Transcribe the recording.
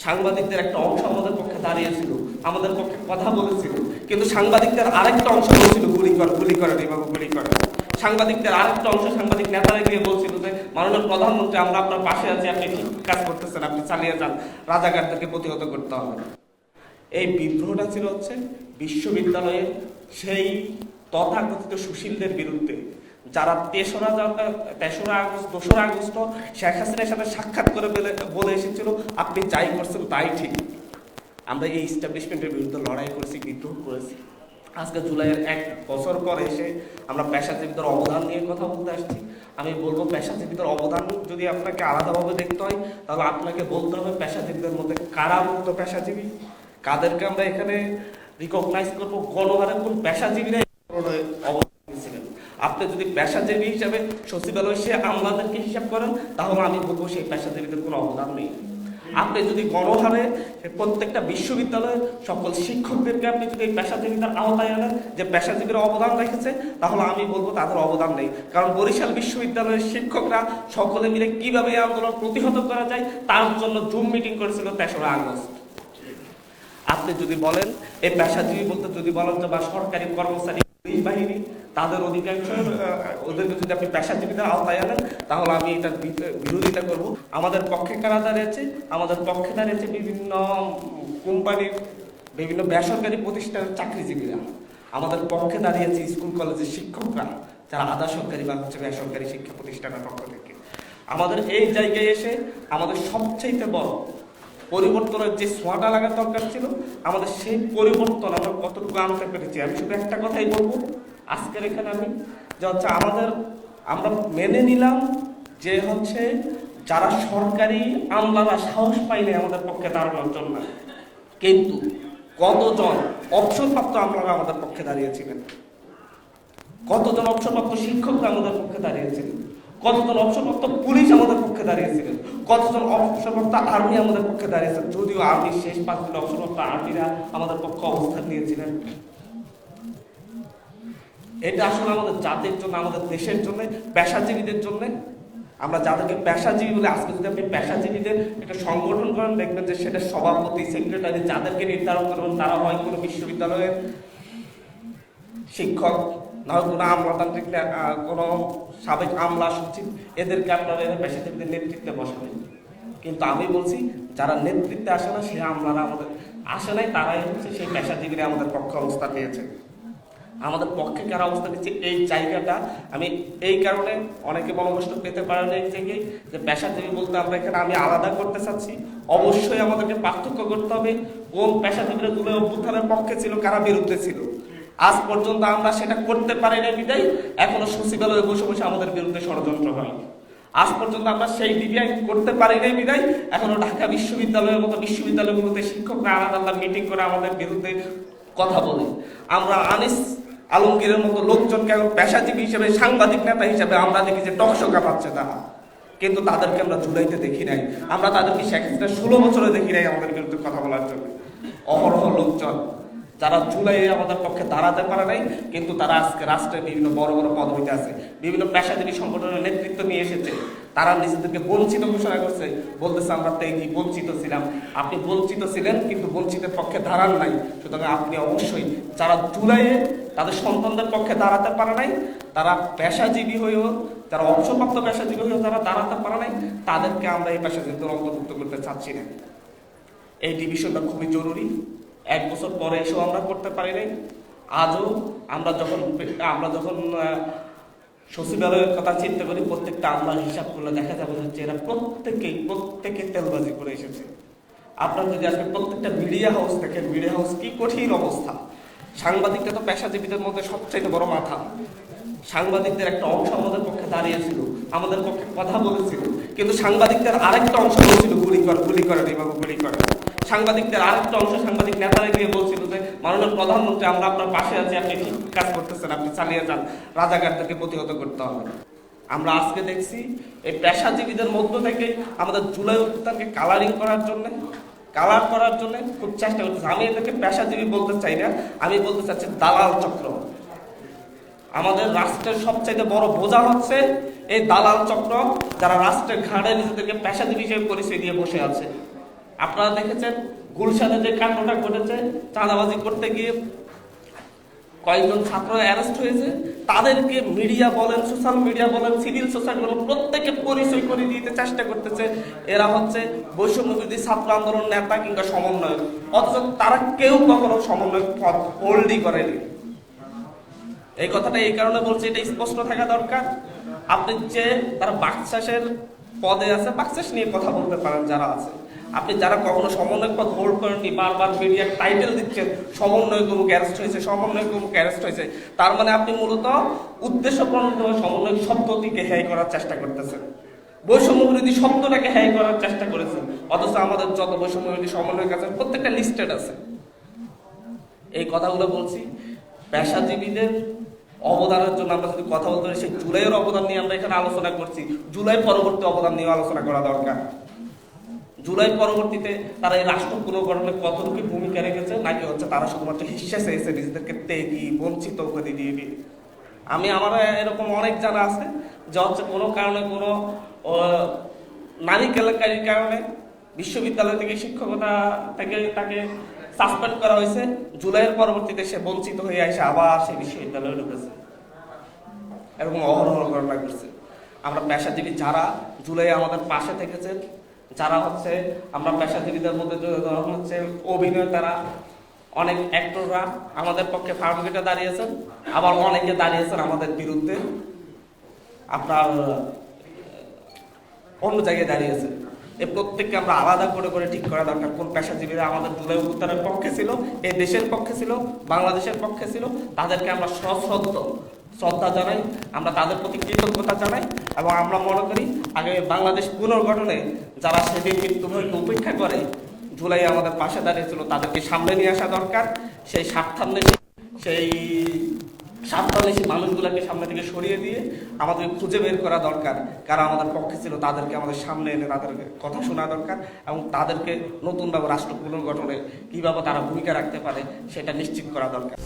সাংবাদিকদের একটা অংশ আমাদের পক্ষে দাঁড়িয়েছিল, আমাদের পক্ষে কথা বলেছিল, কিন্তু সাংবাদিকদের আরেকটা অংশ বলছিল গুলি করেন এভাবে গুলি করেন। সাংবাদিকদের আরেকটা অংশ সাংবাদিক নেতারা গিয়ে বলছিল যে মাননীয় প্রধানমন্ত্রী আমরা আপনার পাশে আছি, আপনি ঠিক কাজ করতেছেন, আপনি চালিয়ে যান, রাজাকারদেরকে প্রতিহত করতে হবে। এই বিদ্রোহটা ছিল হচ্ছে বিশ্ববিদ্যালয়ের সেই তথাকথিত সুশীলদের বিরুদ্ধে, যারা 2রা আগস্ট শেখ হাসিনার সাথে সাক্ষাৎ করে বলে এসেছিল আপনি যাই করছেন তাই ঠিক। আমরা এই ইস্টাবলিশমেন্টের বিরুদ্ধে লড়াই করেছি, বিদ্রোহ করেছি। আজকে জুলাইয়ের 1 বছর পরে এসে আমরা পেশাজীবীদের অবদান নিয়ে কথা বলতে আসছি। আমি বলবো পেশাজীবীদের অবদান যদি আপনাকে আলাদাভাবে দেখতে হয় তাহলে আপনাকে বলতে হবে পেশাজীবীদের মধ্যে কারা মুক্ত পেশাজীবী, কাদেরকে আমরা এখানে রিকগনাইজ করবো, গণহারে কোন পেশাজীবীরা অবদান দিয়েছিলেন। আপনি যদি পেশাজীবী হিসাবে সচিবালয় সে আমলাদেরকে হিসাব করেন তাহলে আমি বলবো সেই পেশাজীবীদের কোনো অবদান নেই। আপনি যদি গণহারে প্রত্যেকটা বিশ্ববিদ্যালয়ের সকল শিক্ষকদেরকে আপনি যদি এই পেশাজীবীদের আওতায় আনেন যে পেশাজীবীরা অবদান রেখেছে, তাহলে আমি বলবো তাদের অবদান নেই। কারণ বরিশাল বিশ্ববিদ্যালয়ের শিক্ষকরা সকলে মিলে কিভাবে এই আন্দোলন প্রতিহত করা যায় তার জন্য জুম মিটিং করেছিল 3রা আগস্ট। আপনি যদি বলেন এই পেশাজীবী বলতে যদি বলেন যে বা সরকারি কর্মচারী, পুলিশ বাহিনী, তাদের অধিকাংশ ওদেরকে যদি আপনি পেশাজীবীদের আওতায় আনেন তাহলে আমি এটার বিরোধিতা করব। আমাদের পক্ষে কারা দাঁড়িয়েছে? আমাদের পক্ষে দাঁড়িয়েছে বিভিন্ন কোম্পানির, বিভিন্ন বেসরকারি প্রতিষ্ঠানের চাকরিজীবীরা। আমাদের পক্ষে দাঁড়িয়েছে স্কুল কলেজের শিক্ষকরা, যারা আধা সরকারি বা বেসরকারি শিক্ষা প্রতিষ্ঠানের পক্ষ থেকে। আমাদের এই জায়গায় এসে আমাদের সবচাইতে বড় পরিবর্তনের যে ছোঁয়াটা লাগার দরকার ছিল, আমাদের সেই পরিবর্তন আমরা কতটুকু আনতে পেরেছি। আমি শুধু একটা কথাই বলবো আজকের এখানে আমি, যে হচ্ছে আমরা মেনে নিলাম যে হচ্ছে যারা সরকারি আমলারা সাহস পাইনি আমাদের পক্ষে দাঁড়ানোর জন্য, কিন্তু কতজন অবসরপ্রাপ্ত আমলারা আমাদের পক্ষে দাঁড়িয়েছিলেন, কতজন অবসরপ্রাপ্ত শিক্ষকরা আমাদের পক্ষে দাঁড়িয়েছিলেন, কতজন অবসরপ্রাপ্ত পুলিশ আমাদের পক্ষে দাঁড়িয়েছিলেন, কতজন অবসরপ্রাপ্ত আর্মি আমাদের পক্ষে দাঁড়িয়েছেন। যদিও আর্মির শেষ 5 দিন অবসরপ্রাপ্ত আর্মিরা আমাদের পক্ষে অবস্থান নিয়েছিলেন। এটা আসলে আমাদের জাতির জন্য, আমাদের দেশের জন্য, পেশাজীবীদের জন্য। আমরা যাদেরকে পেশাজীবী বলে, আজকে যদি আপনি পেশাজীবীদের একটা সংগঠন করেন দেখবেন যে সেটা সভাপতি, সেক্রেটারি যাদেরকে নির্ধারণ করবেন তারা হয় কোনো বিশ্ববিদ্যালয়ের শিক্ষক, নয় কোনো আমলাতান্ত্রিক, কোনো সাবেক আমলা সচিব, এদেরকে আপনারা পেশাজীবীদের নেতৃত্বে বসাবেন। কিন্তু আমি বলছি যারা নেতৃত্বে আসে না, সে আমলারা আমাদের আসে নাই, তারাই হচ্ছে সেই পেশাজীবীরা আমাদের পক্ষে অবস্থান নিয়েছে। আমাদের পক্ষে কারা অবস্থা নিচ্ছে এই জায়গাটা আমি এই কারণে অনেকে মনোকষ্ট পেতে পারেন এই জায়গায়, যে পেশাজীবী বলতে আমরা এখানে আমি আলাদা করতে চাচ্ছি। অবশ্যই আমাদেরকে পার্থক্য করতে হবে কোন পেশাজীবীরা জুলাই অভ্যুত্থানের পক্ষে ছিল, কারা বিরুদ্ধে ছিল। আজ পর্যন্ত আমরা সেটা করতে পারি না বিদায় এখনো সচিবালয়ে বসে বসে আমাদের বিরুদ্ধে ষড়যন্ত্র হয়। আজ পর্যন্ত আমরা সেই ডিবিআই করতে পারি নাই বিদায় এখনো ঢাকা বিশ্ববিদ্যালয়ের মতো বিশ্ববিদ্যালয়গুলোতে শিক্ষকরা আলাদা আলাদা মিটিং করে আমাদের বিরুদ্ধে কথা বলে। আমরা আনিস আলমগীরের মতো লোকজনকে এখন পেশাজীবী হিসেবে, সাংবাদিক নেতা হিসেবে আমরা দেখি যে টকশকা পাচ্ছে তারা, কিন্তু তাদেরকে আমরা জুলাইতে দেখি নাই। আমরা তাদেরকে শেখ হাসিনা 16 বছরে দেখি নাই আমাদের বিরুদ্ধে কথা বলার জন্য। অহরহ লোকজন যারা জুলাইয়ে আমাদের পক্ষে দাঁড়াতে পারে নাই, কিন্তু তারা আজকে রাষ্ট্রের বিভিন্ন বড় বড় পদবিতে আছে, বিভিন্ন পেশাজীবী সংগঠনের নেতৃত্ব নিয়ে এসেছে। তারা নিজেদেরকে বঞ্চিত ঘোষণা করছে, বলতেছে আমরা তো এই বঞ্চিত ছিলাম। আপনি বঞ্চিত ছিলেন কিন্তু বঞ্চিতের পক্ষে দাঁড়ান নাই। সুতরাং আপনি অবশ্যই যারা জুলাইয়ে তাদের সন্তানদের পক্ষে দাঁড়াতে পারে নাই, তারা পেশাজীবী হয়েও, যারা অবসরপ্রাপ্ত পেশাজীবী হয়েও যারা দাঁড়াতে পারে নাই, তাদেরকে আমরা এই পেশাজীবীদের অন্তর্ভুক্ত করতে চাচ্ছি না। এই ডিভিশনটা খুবই জরুরি। 1 বছর পরে এসেও আমরা করতে পারি নাই। আজও আমরা যখন সচিবালয়ের কথা চিন্তা করি, প্রত্যেকটা আমরা হিসাব করলে দেখা যাবে যে এরা প্রত্যেকে তেলবাজি করে এসেছে। আপনার যদি আজকে প্রত্যেকটা মিডিয়া হাউস দেখেন, মিডিয়া হাউস কি কঠিন অবস্থা। সাংবাদিকটা তো পেশাজীবীদের মধ্যে সবচাইতে বড় মাথা। সাংবাদিকদের একটা অংশ আমাদের পক্ষে দাঁড়িয়েছিল, আমাদের পক্ষে কথা বলেছিল, কিন্তু সাংবাদিকদের আরেকটা অংশ বলছিল গুলি করেন এভাবে গুলি করেন। সাংবাদিকদের আরেকটা অংশ সাংবাদিক নেতারা গিয়ে বলছিল যে মাননীয় প্রধানমন্ত্রী আমরা আপনার পাশে আছি, আপনি ঠিক কাজ করতেছেন, আপনি চালিয়ে যান, রাজাকারদেরকে প্রতিহত করতে হবে। আমরা আজকে দেখছি এই পেশাজীবীদের মধ্য থেকে আমাদের জুলাই অভ্যুত্থানকে কালার করার জন্য খুব চেষ্টা করতেছে। আমি এদেরকে পেশাজীবী বলতে চাই না, আমি বলতে চাচ্ছি দালাল চক্র। আমাদের রাষ্ট্রের সবচাইতে বড় বোঝা হচ্ছে এই দালাল চক্র, যারা রাষ্ট্রের ঘাড়ে নিজেদেরকে পেশাজীবী হিসেবে পরিচয় দিয়ে বসে আছে। আপনারা দেখেছেন গুলশানে যে কাণ্ডটা ঘটেছে, চাঁদাবাজি করতে গিয়ে কয়েকজন ছাত্র অ্যারেস্ট হয়েছে, তাদেরকে মিডিয়া বলেন, সোশ্যাল মিডিয়া বলেন, সিভিল সোসাইটি বলেন, প্রত্যেকে পরিচয় করে দিতে চেষ্টা করতেছে এরা হচ্ছে বৈষম্যবিরোধী ছাত্র আন্দোলন নেতা কিংবা সমন্বয়ক, অথচ তারা কেউ কখনো সমন্বয়ক পদ হোল্ডই করেনি। এই কথাটা এই কারণে বলছি, এটা স্পষ্ট থাকা দরকার। আপনি যে তারা বাকশাসের পদে আছে, বাকশাস নিয়ে কথা বলতে পারেন যারা আছে। আপনি যারা কখনো সমন্বয় পদ হোল্ড করেননি, বারবার মিডিয়ার টাইটেল দিচ্ছেন সমন্বয় অমুক অ্যারেস্ট হয়েছে, সমন্বয় অমুক অ্যারেস্ট হয়েছে, তার মানে আপনি মূলত উদ্দেশ্যপ্রণোদিতভাবে সমন্বয় শব্দটিকে হ্যায় করার চেষ্টা করতেছেন, বৈষম্য বিরোধী শব্দটাকে হ্যায় করার চেষ্টা করেছেন। অথচ আমাদের যত বৈষম্য বিরোধী সমন্বয় আছে প্রত্যেকটা লিস্টেড আছে। এই কথাগুলো বলছি পেশাজীবীদের অবদানের জন্য। আমরা যদি কথা বলতে পারি, সেই জুলাইয়ের অবদান নিয়ে আমরা এখানে আলোচনা করছি, জুলাই পরবর্তী অবদান নিয়ে আলোচনা করা দরকার। জুলাই পরবর্তীতে তারা এই রাষ্ট্র পুনর্গঠনে কতটুকু ভূমিকা রেখেছে, নাকি হচ্ছে তারা শুধুমাত্র হিস্সা চেয়েছে নিজেদেরকে তেগি বঞ্চিত করে দিয়ে দিয়ে। আমার এরকম অনেক জানা আছে যে হচ্ছে কোনো কারণে, কোনো নারী কেলেঙ্কারির কারণে বিশ্ববিদ্যালয় থেকে শিক্ষকতা থেকে তাকে সাসপেন্ড করা হয়েছে, জুলাইয়ের পরবর্তীতে সে বঞ্চিত হয়ে এসে আবার সেই বিশ্ববিদ্যালয়ে ঢুকেছে। এরকম অহরহ ঘটনা ঘটছে। আমরা পেশাজীবী যারা জুলাই আমাদের পাশে থেকেছেন, যারা হচ্ছে আমরা পেশাজীবীদের মধ্যে হচ্ছে অভিনেতারা, অনেক অ্যাক্টররা আমাদের পক্ষে ফার্মগেটে দাঁড়িয়েছেন, আবার অনেকে দাঁড়িয়েছেন আমাদের বিরুদ্ধে, আপনার অন্য জায়গায় দাঁড়িয়েছেন। এই প্রত্যেককে আমরা আলাদা করে করে ঠিক করা দরকার। কোন পেশাজীবীরা আমাদের জুলাই অভ্যুত্থানের পক্ষে ছিল, এই দেশের পক্ষে ছিল, বাংলাদেশের পক্ষে ছিল, তাদেরকে আমরা সশ্রদ্ধ শ্রদ্ধা জানাই, আমরা তাদের প্রতি কৃতজ্ঞতা জানাই। এবং আমরা মনে করি আগে বাংলাদেশ পুনর্গঠনে যারা সেদিন মৃত্যুভয়কে উপেক্ষা করে জুলাই আমাদের পাশে দাঁড়িয়েছিল, তাদেরকে সামনে নিয়ে আসা দরকার। সেই স্বার্থান্বেষী মানুষগুলোকে সামনে থেকে সরিয়ে দিয়ে আমাদের খুঁজে বের করা দরকার কারা আমাদের পক্ষে ছিল, তাদেরকে আমাদের সামনে এনে তাদেরকে কথা শোনা দরকার, এবং তাদেরকে নতুনভাবে রাষ্ট্র পুনর্গঠনে কীভাবে তারা ভূমিকা রাখতে পারে সেটা নিশ্চিত করা দরকার।